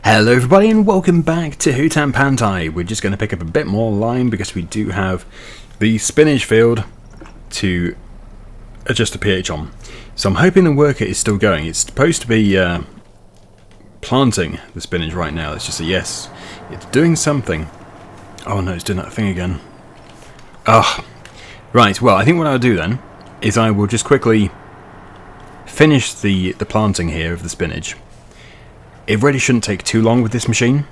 Hello everybody and welcome back to Hutan Pantai. We're just going to pick up a bit more lime because we do have the spinach field to adjust the pH on. So I'm hoping the worker is still going. It's supposed to be planting the spinach right now. Let's just say yes. It's doing something. Oh no, it's doing that thing again. Ugh. Right, well I think what I'll do then is I will just quickly finish the planting here of the spinach. It really shouldn't take too long with this machine,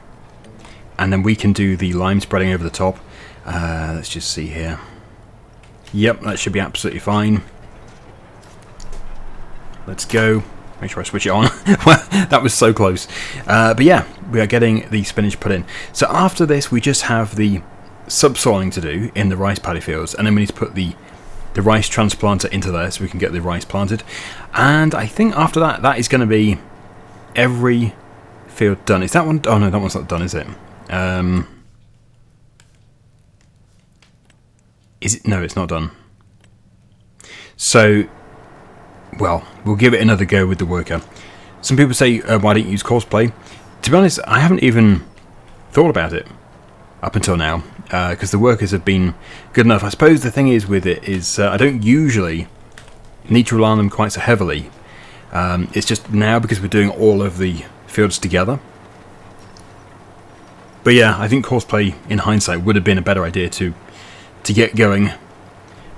and then we can do the lime spreading over the top. Let's just see here. Yep, that should be absolutely fine. Let's go. Make sure I switch it on. Well, that was so close. But yeah, we are getting the spinach put in. So after this, we just have the subsoiling to do in the rice paddy fields, and then we need to put the rice transplanter into there so we can get the rice planted. And I think after that, that is going to be every field done. Is that one? Oh no, that one's not done, is it? Is it? No, it's not done. So, well, we'll give it another go with the worker. Some people say, why don't you use cosplay? To be honest, I haven't even thought about it up until now, because the workers have been good enough. I suppose the thing is with it is I don't usually need to rely on them quite so heavily. It's just now because we're doing all of the fields together. But yeah, I think cosplay in hindsight would have been a better idea to get going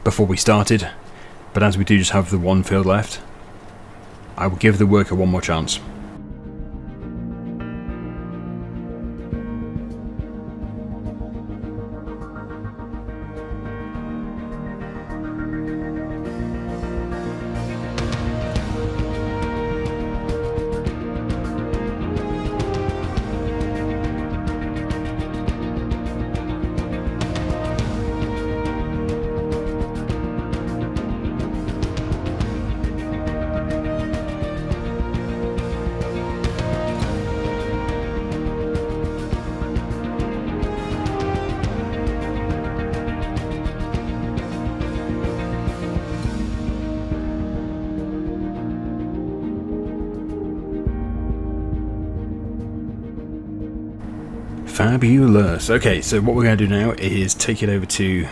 before we started. But as we do just have the one field left, I will give the worker one more chance. Fabulous. Okay, so what we're going to do now is take it over to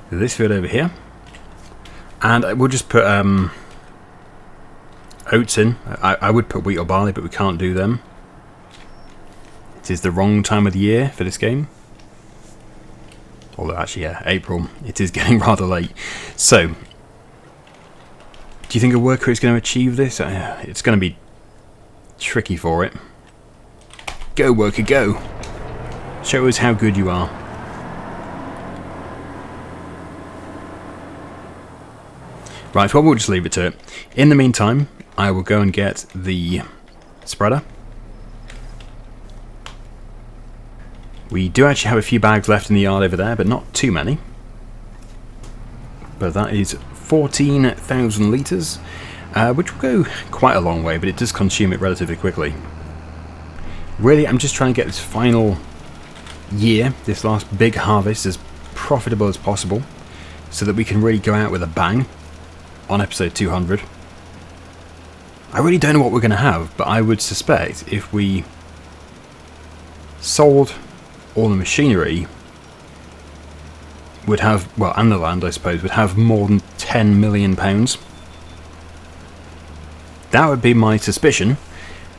this field over here, and we'll just put oats in. I would put wheat or barley, but we can't do them. It is the wrong time of the year for this game. Although actually, yeah, April. It is getting rather late. So, do you think a worker is going to achieve this? It's going to be tricky for it. Go, worker, go! Show us how good you are. Right, well, we'll just leave it to it. In the meantime, I will go and get the spreader. We do actually have a few bags left in the yard over there, but not too many. But that is 14,000 litres, which will go quite a long way, but it does consume it relatively quickly. Really, I'm just trying to get this final year, this last big harvest, as profitable as possible, so that we can really go out with a bang on episode 200. I really don't know what we're going to have, but I would suspect if we sold all the machinery, would have, well, and the land, I suppose, would have more than £10 million. That would be my suspicion.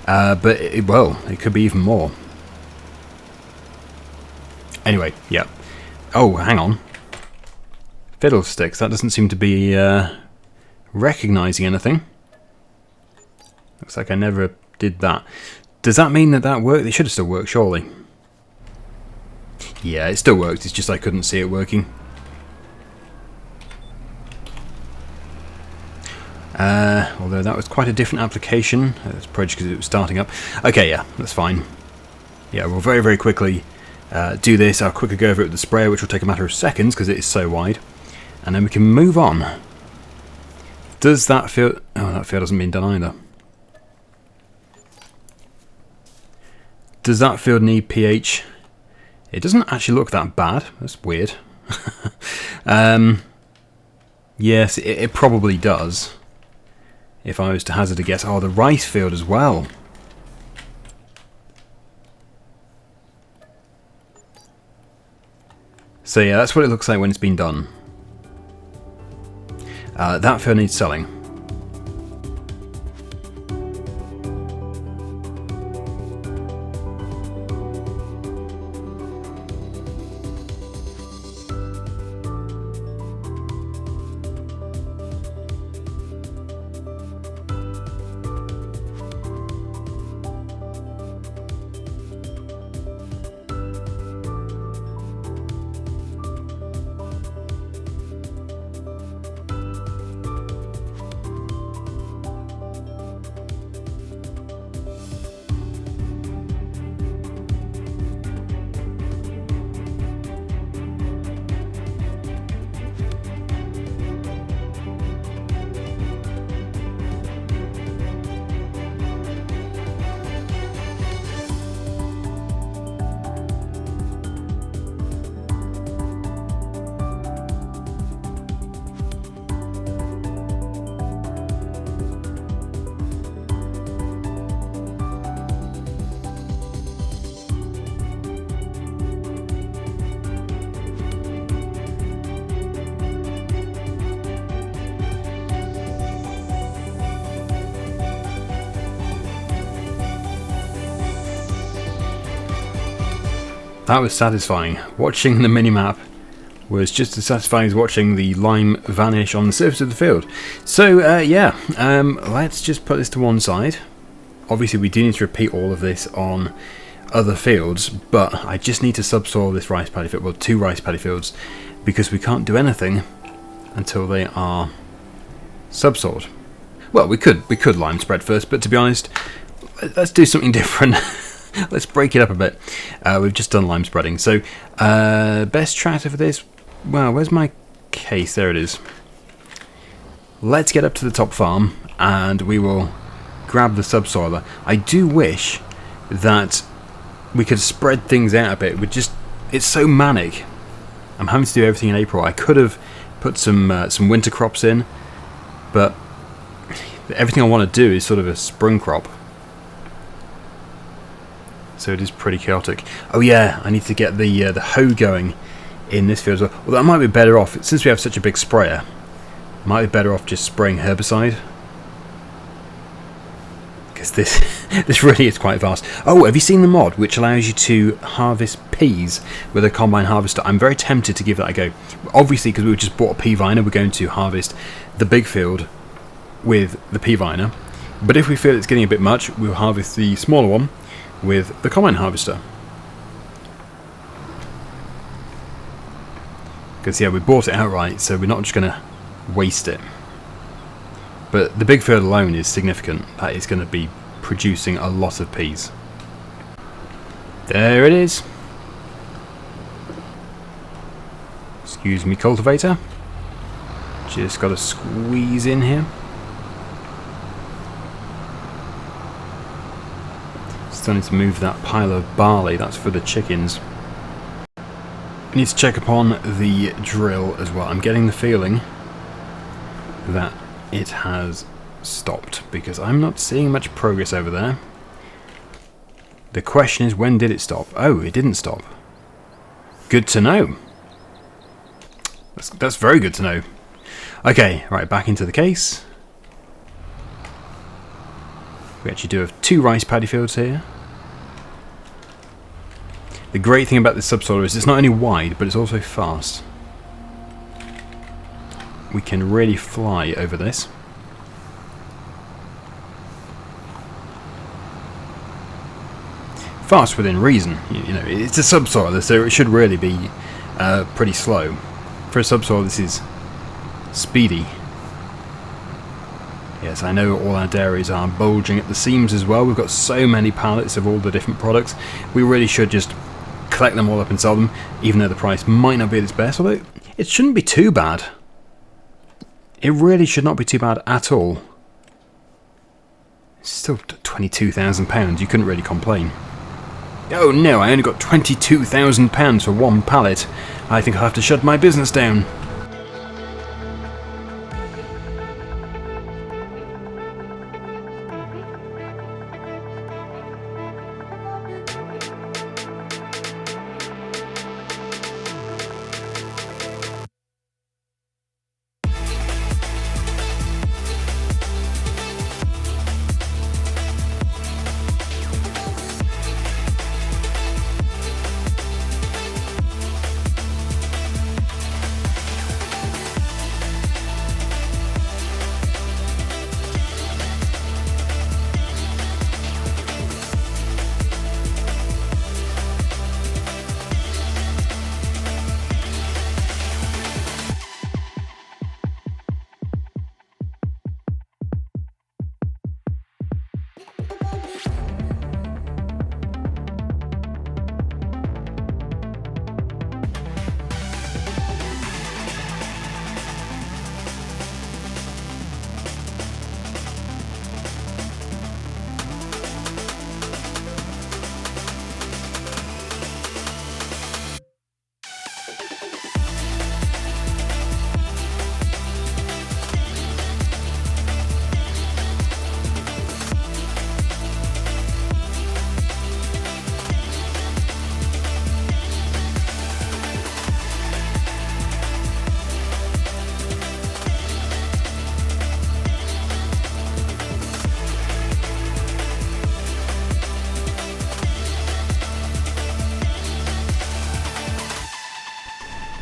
But, it could be even more. Anyway, yeah. Oh, hang on. Fiddlesticks, that doesn't seem to be recognising anything. Looks like I never did that. Does that mean that that worked? It should have still worked, surely. Yeah, it still worked, it's just I couldn't see it working. Although that was quite a different application. It's probably just because it was starting up. Okay, yeah, that's fine. Yeah, we'll very, very quickly do this. I'll quickly go over it with the sprayer, which will take a matter of seconds because it is so wide. And then we can move on. Does that field... Oh, that field hasn't been done either. Does that field need pH? It doesn't actually look that bad. That's weird. Yes, it probably does. If I was to hazard a guess. Oh, the rice field as well. So yeah, that's what it looks like when it's been done. That field needs selling. That was satisfying. Watching the minimap was just as satisfying as watching the lime vanish on the surface of the field. So let's just put this to one side. Obviously we do need to repeat all of this on other fields, but I just need to subsoil this rice paddy field, well, 2 rice paddy fields, because we can't do anything until they are subsoiled. Well, we could lime spread first, but to be honest, let's do something different. Let's break it up a bit. We've just done lime spreading. So, best tractor for this? Well, where's my case? There it is. Let's get up to the top farm and we will grab the subsoiler. I do wish that we could spread things out a bit. It's so manic. I'm having to do everything in April. I could have put some winter crops in, but everything I want to do is sort of a spring crop. So it is pretty chaotic. Oh yeah, I need to get the hoe going in this field as well. Although I might be better off, since we have such a big sprayer, I might be better off just spraying herbicide. Because this really is quite vast. Oh, have you seen the mod which allows you to harvest peas with a combine harvester? I'm very tempted to give that a go. Obviously, because we've just bought a pea viner, we're going to harvest the big field with the pea viner. But if we feel it's getting a bit much, we'll harvest the smaller one with the combine harvester. Because yeah, we bought it outright, so we're not just going to waste it. But the big field alone is significant. That is going to be producing a lot of peas. There it is. Excuse me, cultivator. Just got to squeeze in here. Still need to move that pile of barley, that's for the chickens. I need to check upon the drill as well. I'm getting the feeling that it has stopped because I'm not seeing much progress over there. The question is, when did it stop? Oh, it didn't stop. Good to know. That's very good to know. Okay, right, back into the case. We actually do have 2 rice paddy fields here. The great thing about this subsoiler is it's not only wide, but it's also fast. We can really fly over this. Fast within reason. You know, it's a subsoiler, so it should really be pretty slow. For a subsoiler, this is speedy. Yes, I know all our dairies are bulging at the seams as well. We've got so many pallets of all the different products. We really should just collect them all up and sell them, even though the price might not be at its best, although it shouldn't be too bad. It really should not be too bad at all. It's still £22,000, you couldn't really complain. Oh no, I only got £22,000 for one pallet. I think I'll have to shut my business down.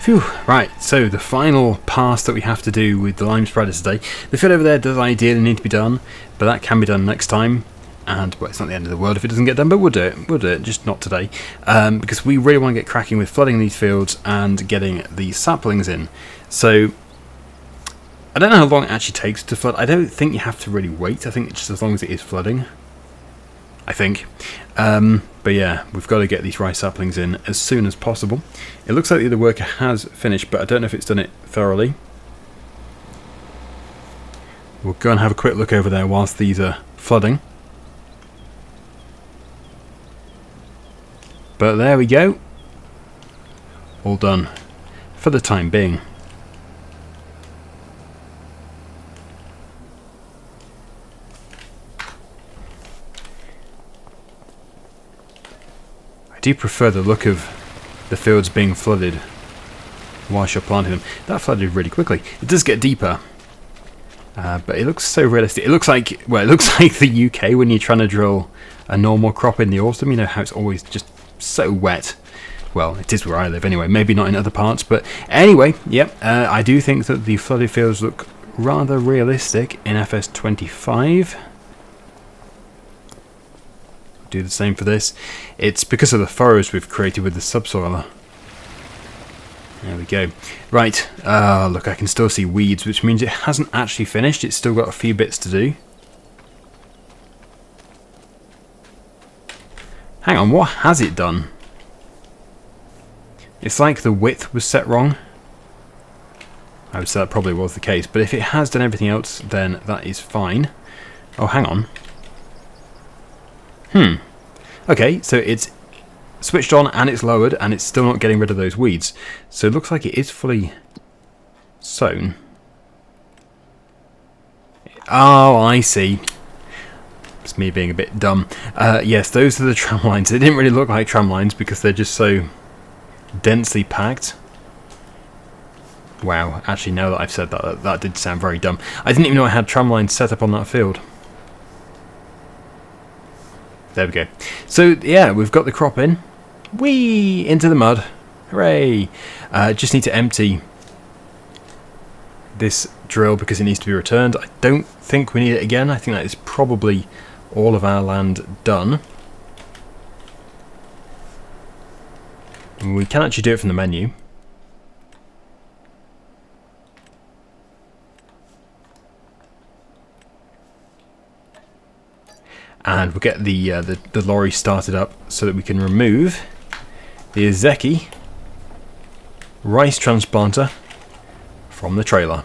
Phew, right, so the final pass that we have to do with the lime spreaders today. The field over there does ideally need to be done, but that can be done next time. And, well, it's not the end of the world if it doesn't get done, but we'll do it, just not today. Because we really want to get cracking with flooding these fields and getting the saplings in. So, I don't know how long it actually takes to flood. I don't think you have to really wait. I think it's just as long as it is flooding. I think. But yeah, we've got to get these rice saplings in as soon as possible. It looks like the other worker has finished, but I don't know if it's done it thoroughly. We'll go and have a quick look over there whilst these are flooding. But there we go. All done. For the time being. I do prefer the look of the fields being flooded whilst you're planting them. That flooded really quickly. It does get deeper, but it looks so realistic. It looks like, well, it looks like the UK when you're trying to drill a normal crop in the autumn. You know how it's always just so wet. Well, it is where I live anyway. Maybe not in other parts, but anyway, yep. I do think that the flooded fields look rather realistic in FS25. Do the same for this. It's because of the furrows we've created with the subsoiler. There we go. Right, look, I can still see weeds, which means it hasn't actually finished. It's still got a few bits to do. Hang on, what has it done? It's like the width was set wrong. I would say that probably was the case, but if it has done everything else, then that is fine. Oh, hang on. Okay, so it's switched on and it's lowered and it's still not getting rid of those weeds. So it looks like it is fully sown. Oh, I see. It's me being a bit dumb. Yes, those are the tram lines. They didn't really look like tram lines because they're just so densely packed. Wow, actually now that I've said that, that did sound very dumb. I didn't even know I had tram lines set up on that field. There we go. So, yeah, we've got the crop in. Whee! Into the mud. Hooray! Just need to empty this drill because it needs to be returned. I don't think we need it again. I think that is probably all of our land done. We can actually do it from the menu. And we'll get the lorry started up so that we can remove the Ezeki rice transplanter from the trailer.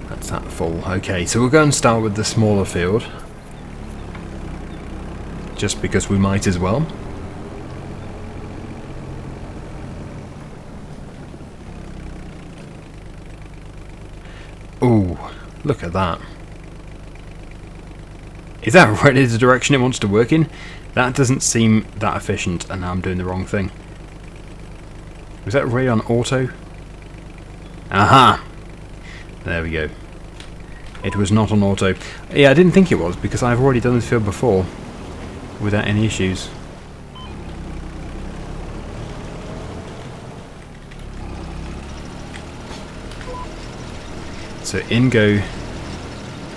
That's that full. Okay, so we'll go and start with the smaller field, just because we might as well. Ooh, look at that. Is that really the direction it wants to work in? That doesn't seem that efficient, and now I'm doing the wrong thing. Was that really on auto? Aha! There we go. It was not on auto. Yeah, I didn't think it was, because I've already done this field before without any issues. So in go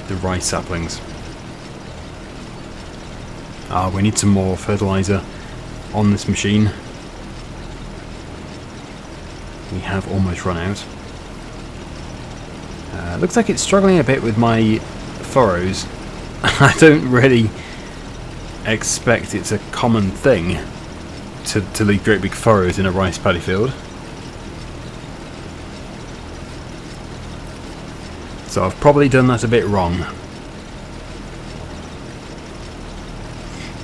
the rice saplings. We need some more fertilizer on this machine. We have almost run out. Looks like it's struggling a bit with my furrows. I don't really expect it's a common thing to leave great big furrows in a rice paddy field. So I've probably done that a bit wrong.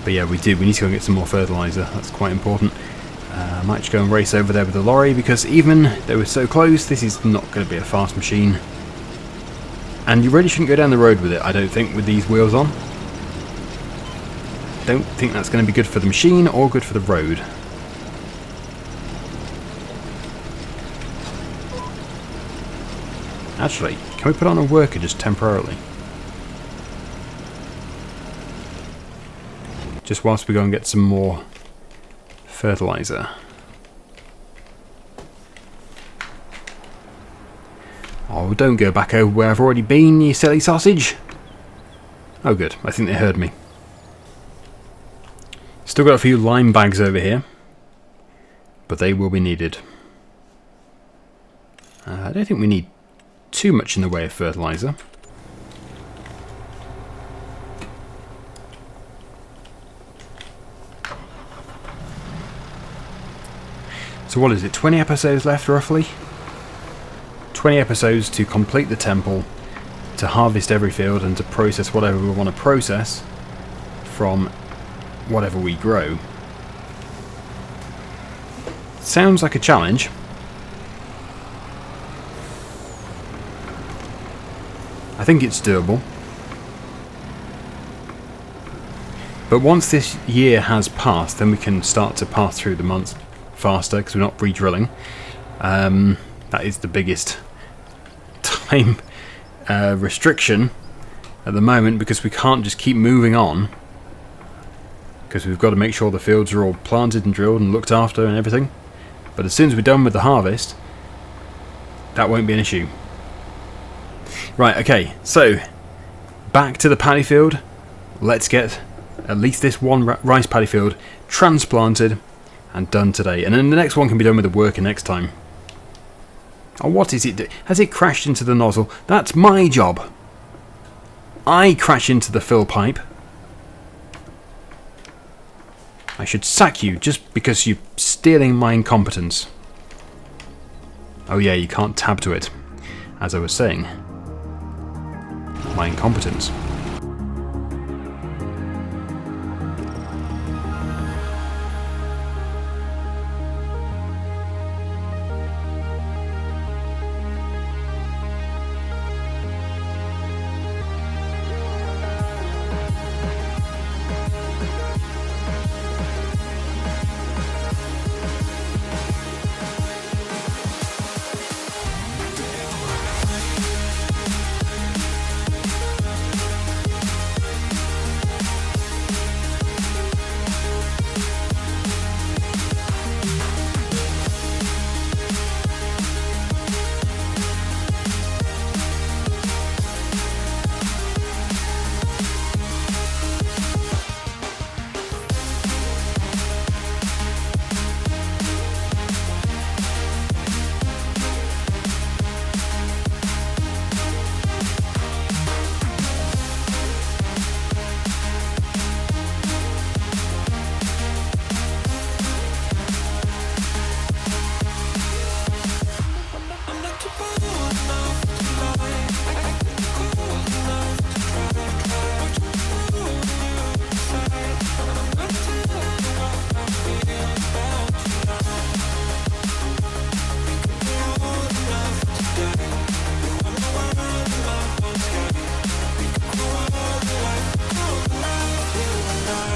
But yeah, we need to go get some more fertiliser. That's quite important. I might just go and race over there with the lorry, because even though we're so close, this is not going to be a fast machine. And you really shouldn't go down the road with it, I don't think, with these wheels on. Don't think that's going to be good for the machine or good for the road. Actually, can we put on a worker just temporarily? Just whilst we go and get some more fertilizer. Oh, don't go back over where I've already been, you silly sausage. Oh good, I think they heard me. Still got a few lime bags over here, but they will be needed. I don't think we need too much in the way of fertilizer. So what is it, 20 episodes left roughly? 20 episodes to complete the temple, to harvest every field and to process whatever we want to process from whatever we grow. Sounds like a challenge. I think it's doable. But once this year has passed, then we can start to pass through the months faster because we're not re-drilling. That is the biggest time restriction at the moment, because we can't just keep moving on, because we've got to make sure the fields are all planted and drilled and looked after and everything. But as soon as we're done with the harvest, that won't be an issue. Right, okay, so back to the paddy field. Let's get at least this one rice paddy field transplanted and done today, and then the next one can be done with the worker next time. Oh, what is it? Has it crashed into the nozzle? That's my job. I crash into the fill pipe. I should sack you just because you're stealing my incompetence. Oh yeah, you can't tab to it. As I was saying, my incompetence.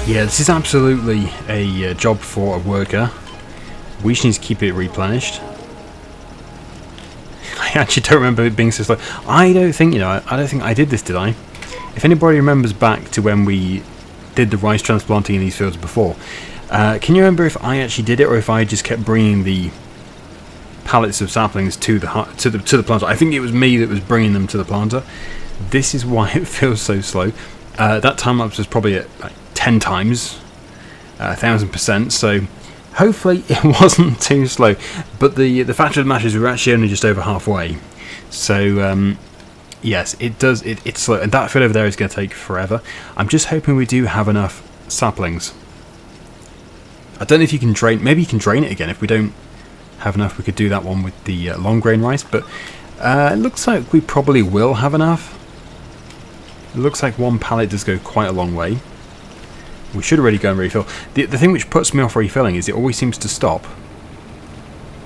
Yeah, this is absolutely a job for a worker. We just need to keep it replenished. I actually don't remember it being so slow. I don't think I did this, did I? If anybody remembers back to when we did the rice transplanting in these fields before, can you remember if I actually did it or if I just kept bringing the pallets of saplings to the planter? I think it was me that was bringing them to the planter. This is why it feels so slow. That time lapse was probably at like 10 times, 1000%. So hopefully it wasn't too slow. But the fact of the matter is we're actually only just over halfway. So yes, it does. It's slow, and that field over there is going to take forever. I'm just hoping we do have enough saplings. I don't know if you can drain. Maybe you can drain it again. If we don't have enough, we could do that one with the long grain rice. But it looks like we probably will have enough. It looks like one pallet does go quite a long way. We should already go and refill. The thing which puts me off refilling is it always seems to stop.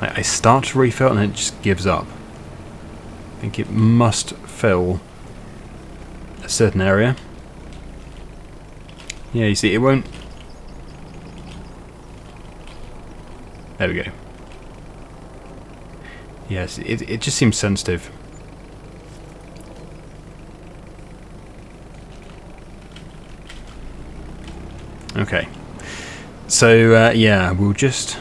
I start to refill and then it just gives up. I think it must fill a certain area. Yeah, you see, it won't. There we go. Yes, it just seems sensitive. Okay. So, yeah, we'll just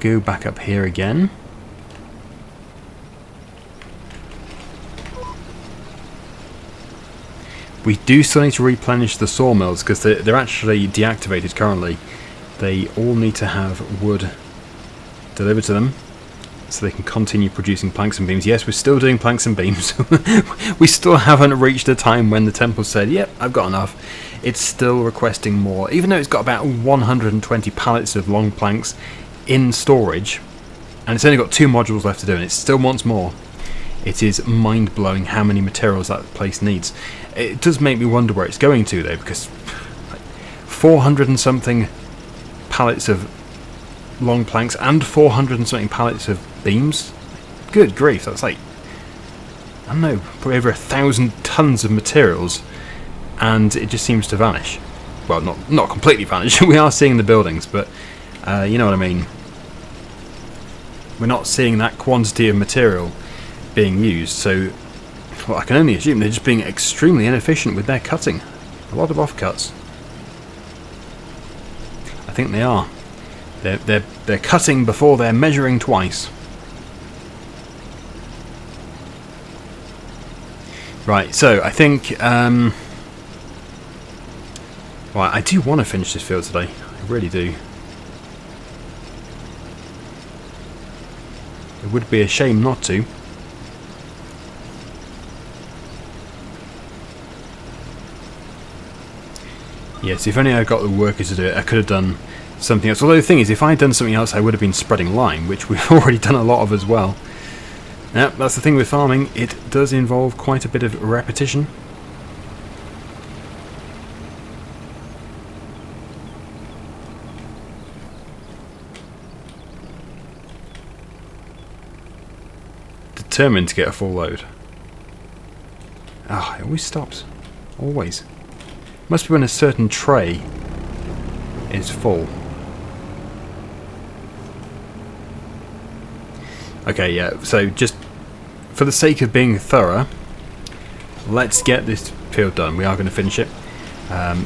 go back up here again. We do still need to replenish the sawmills because they're actually deactivated currently. They all need to have wood delivered to them so they can continue producing planks and beams. Yes, we're still doing planks and beams. We still haven't reached a time when the temple said, yep, I've got enough. It's still requesting more. Even though it's got about 120 pallets of long planks in storage, and it's only got 2 modules left to do, and it still wants more. It is mind-blowing how many materials that place needs. It does make me wonder where it's going to, though, because 400 and something pallets of long planks and 400 and something pallets of beams? Good grief, that's like, I don't know, probably over 1,000 tons of materials, and it just seems to vanish. Well, not completely vanish. We are seeing the buildings, but you know what I mean. We're not seeing that quantity of material being used, so well, I can only assume they're just being extremely inefficient with their cutting. A lot of offcuts. I think they are. They're cutting before they're measuring twice. Right, so I think well, I do want to finish this field today. I really do. It would be a shame not to. Yes, if only I got the workers to do it, I could have done something else. Although the thing is, if I had done something else, I would have been spreading lime, which we've already done a lot of as well. Yep, that's the thing with farming. It does involve quite a bit of repetition. Determined to get a full load. Ah, it always stops. Always. Must be when a certain tray is full. Okay, yeah, so just for the sake of being thorough, let's get this field done. We are going to finish it.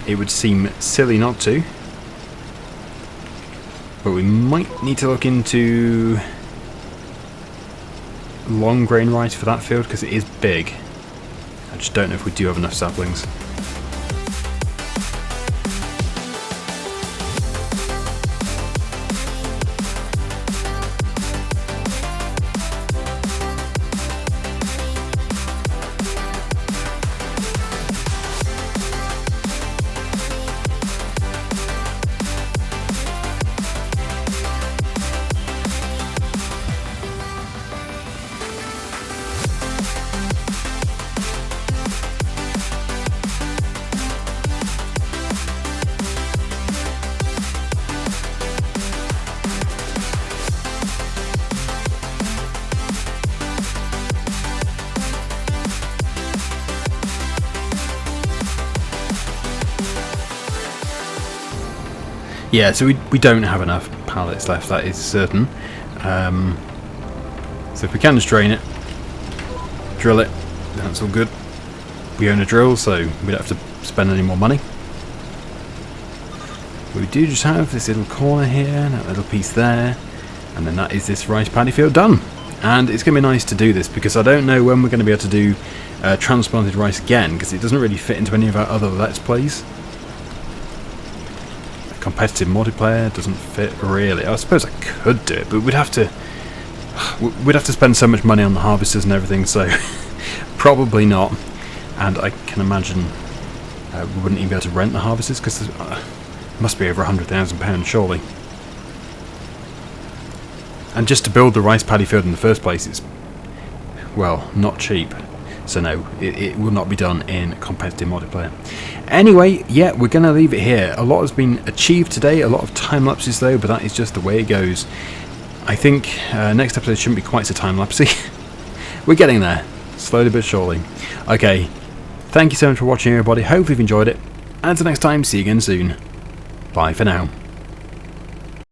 It would seem silly not to. But we might need to look into long grain rice for that field because it is big. I just don't know if we do have enough saplings. Yeah, so we don't have enough pallets left, that is certain. So if we can just drain it, drill it, that's all good. We own a drill, so we don't have to spend any more money. But we do just have this little corner here, that little piece there, and then that is this rice paddy field done. And it's going to be nice to do this, because I don't know when we're going to be able to do transplanted rice again, because it doesn't really fit into any of our other Let's Plays. Competitive multiplayer doesn't fit really. I suppose I could do it, but we'd have to spend so much money on the harvesters and everything, so probably not. And I can imagine we wouldn't even be able to rent the harvesters because it must be over £100,000 surely. And just to build the rice paddy field in the first place, it's, well, not cheap. So no, it will not be done in competitive multiplayer. Anyway, yeah, we're going to leave it here. A lot has been achieved today, a lot of time lapses though, but that is just the way it goes. I think next episode shouldn't be quite so time lapsey. We're getting there, slowly but surely. Okay, thank you so much for watching everybody, hopefully you've enjoyed it, and until next time, see you again soon. Bye for now.